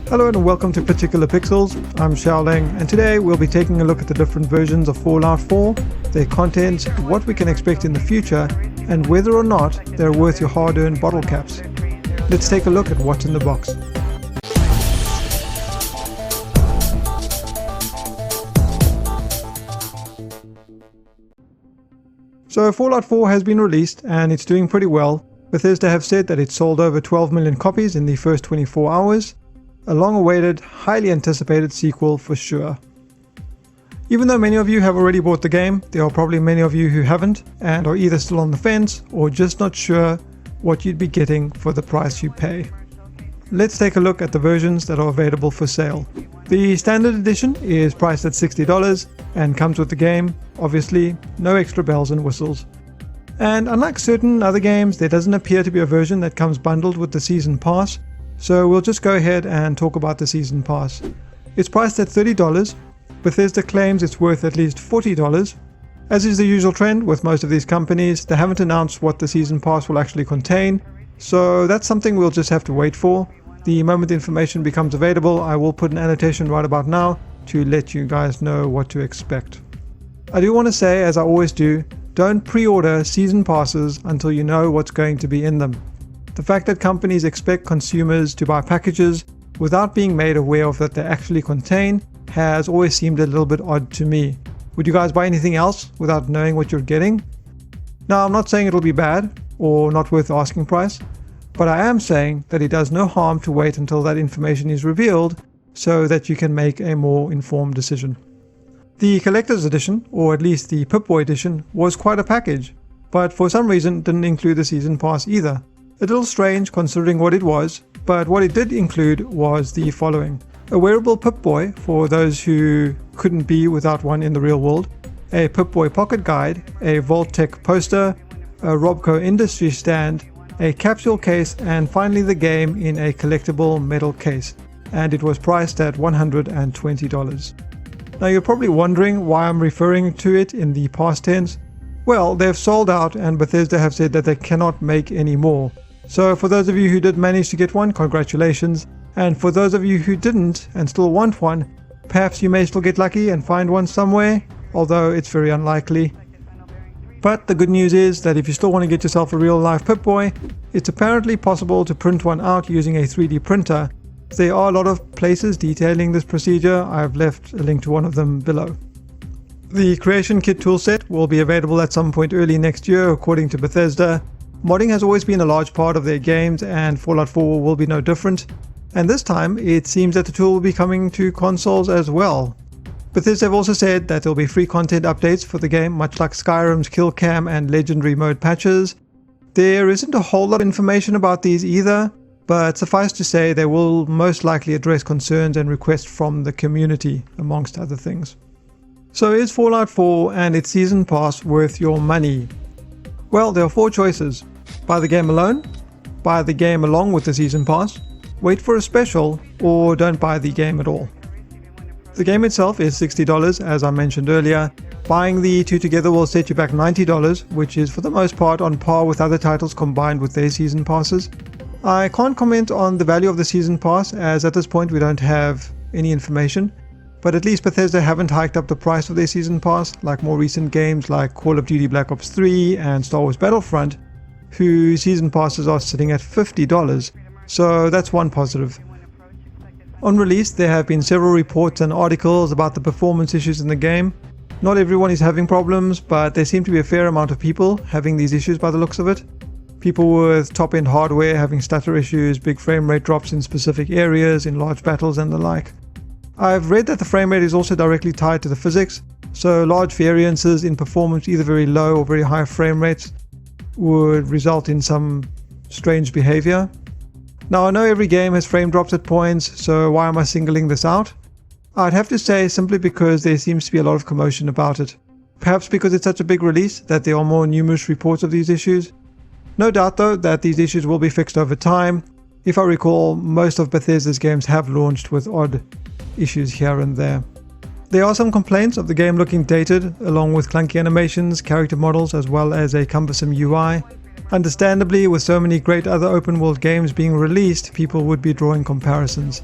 Hello and welcome to Particularpixels. I'm Xiaoling, and today we'll be taking a look at the different versions of Fallout 4, their content, what we can expect in the future, and whether or not they're worth your hard-earned bottle caps. Let's take a look at what's in the box. So Fallout 4 has been released and it's doing pretty well. Bethesda have said that it sold over 12 million copies in the first 24 hours. A long-awaited, highly anticipated sequel for sure. Even though many of you have already bought the game, there are probably many of you who haven't and are either still on the fence or just not sure what you'd be getting for the price you pay. Let's take a look at the versions that are available for sale. The standard edition is priced at $60 and comes with the game, obviously no extra bells and whistles. And unlike certain other games, there doesn't appear to be a version that comes bundled with the season pass. So we'll just go ahead and talk about the season pass. It's priced at $30. Bethesda claims it's worth at least $40. As is the usual trend with most of these companies, they haven't announced what the season pass will actually contain, so that's something we'll just have to wait for. The moment the information becomes available, I will put an annotation right about now to let you guys know what to expect. I do want to say, as I always do, don't pre-order season passes until you know what's going to be in them. The fact that companies expect consumers to buy packages without being made aware of that they actually contain has always seemed a little bit odd to me. Would you guys buy anything else without knowing what you're getting? Now, I'm not saying it'll be bad or not worth the asking price, but I am saying that it does no harm to wait until that information is revealed so that you can make a more informed decision. The collector's edition, or at least the Pip-Boy edition, was quite a package, but for some reason didn't include the season pass either. A little strange considering what it was, but what it did include was the following: a wearable Pip-Boy for those who couldn't be without one in the real world, a Pip-Boy pocket guide, a Vault-Tec poster, a Robco industry stand, a capsule case, and finally the game in a collectible metal case, and it was priced at $120. Now you're probably wondering why I'm referring to it in the past tense. Well, they've sold out and Bethesda have said that they cannot make any more. So for those of you who did manage to get one, congratulations. And for those of you who didn't and still want one, perhaps you may still get lucky and find one somewhere, although it's very unlikely. But the good news is that if you still want to get yourself a real life Pip-Boy, it's apparently possible to print one out using a 3D printer. There are a lot of places detailing this procedure. I've left a link to one of them below. The Creation Kit toolset will be available at some point early next year, according to Bethesda. Modding has always been a large part of their games, and Fallout 4 will be no different. And this time, it seems that the tool will be coming to consoles as well. Bethesda have also said that there will be free content updates for the game, much like Skyrim's kill cam and legendary mode patches. There isn't a whole lot of information about these either, but suffice to say they will most likely address concerns and requests from the community, amongst other things. So is Fallout 4 and its season pass worth your money? Well, there are four choices. Buy the game alone, buy the game along with the season pass, wait for a special, or don't buy the game at all. The game itself is $60, as I mentioned earlier. Buying the two together will set you back $90, which is for the most part on par with other titles combined with their season passes. I can't comment on the value of the season pass, as at this point we don't have any information. But at least Bethesda haven't hiked up the price of their season pass, like more recent games like Call of Duty Black Ops 3 and Star Wars Battlefront, whose season passes are sitting at $50, so that's one positive. On release, there have been several reports and articles about the performance issues in the game. Not everyone is having problems, but there seem to be a fair amount of people having these issues by the looks of it. People with top-end hardware having stutter issues, big frame rate drops in specific areas, in large battles and the like. I've read that the frame rate is also directly tied to the physics, so large variances in performance, either very low or very high frame rates, would result in some strange behavior. Now I know every game has frame drops at points, so why am I singling this out? I'd have to say simply because there seems to be a lot of commotion about it. Perhaps because it's such a big release that there are more numerous reports of these issues. No doubt though that these issues will be fixed over time. If I recall, most of Bethesda's games have launched with odd issues here and there. There are some complaints of the game looking dated, along with clunky animations, character models, as well as a cumbersome UI. Understandably, with so many great other open world games being released, people would be drawing comparisons.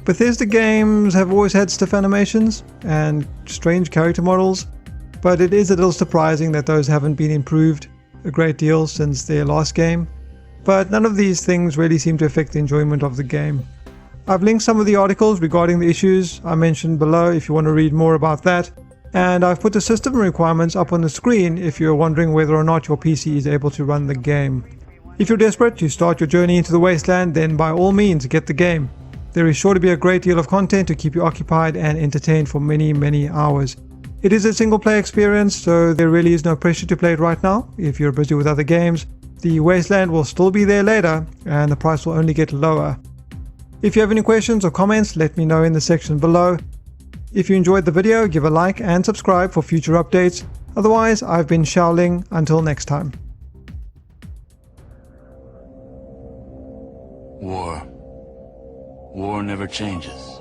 Bethesda games have always had stiff animations and strange character models, but it is a little surprising that those haven't been improved a great deal since their last game. But none of these things really seem to affect the enjoyment of the game. I've linked some of the articles regarding the issues I mentioned below if you want to read more about that, and I've put the system requirements up on the screen if you're wondering whether or not your PC is able to run the game. If you're desperate to start your journey into the Wasteland, then by all means get the game. There is sure to be a great deal of content to keep you occupied and entertained for many hours. It is a single player experience, so there really is no pressure to play it right now. If you're busy with other games, the Wasteland will still be there later and the price will only get lower. If you have any questions or comments, let me know in the section below. If you enjoyed the video, give a like and subscribe for future updates. Otherwise, I've been Shaoling. Until next time. War. War never changes.